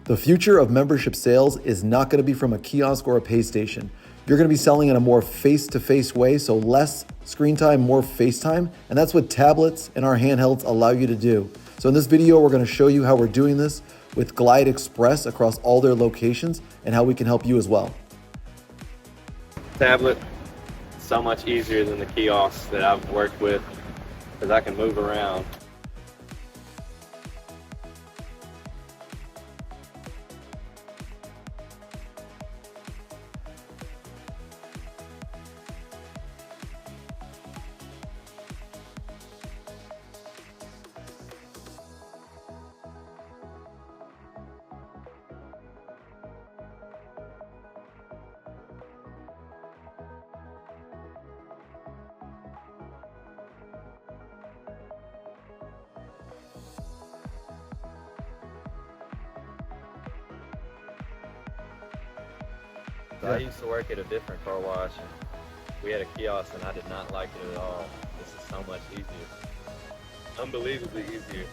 The future of membership sales is not going to be from a kiosk or a pay station. You're going to be selling in a more face-to-face way, so less screen time, more face time, and that's what tablets and our handhelds allow you to do. So in this video, we're going to show you how we're doing this with Glide Xpress across all their locations and how we can help you as well. Tablet, so much easier than the kiosks that I've worked with because I can move around. I used to work at a different car wash, and we had a kiosk, and I did not like it at all. This is so much easier. Unbelievably easier.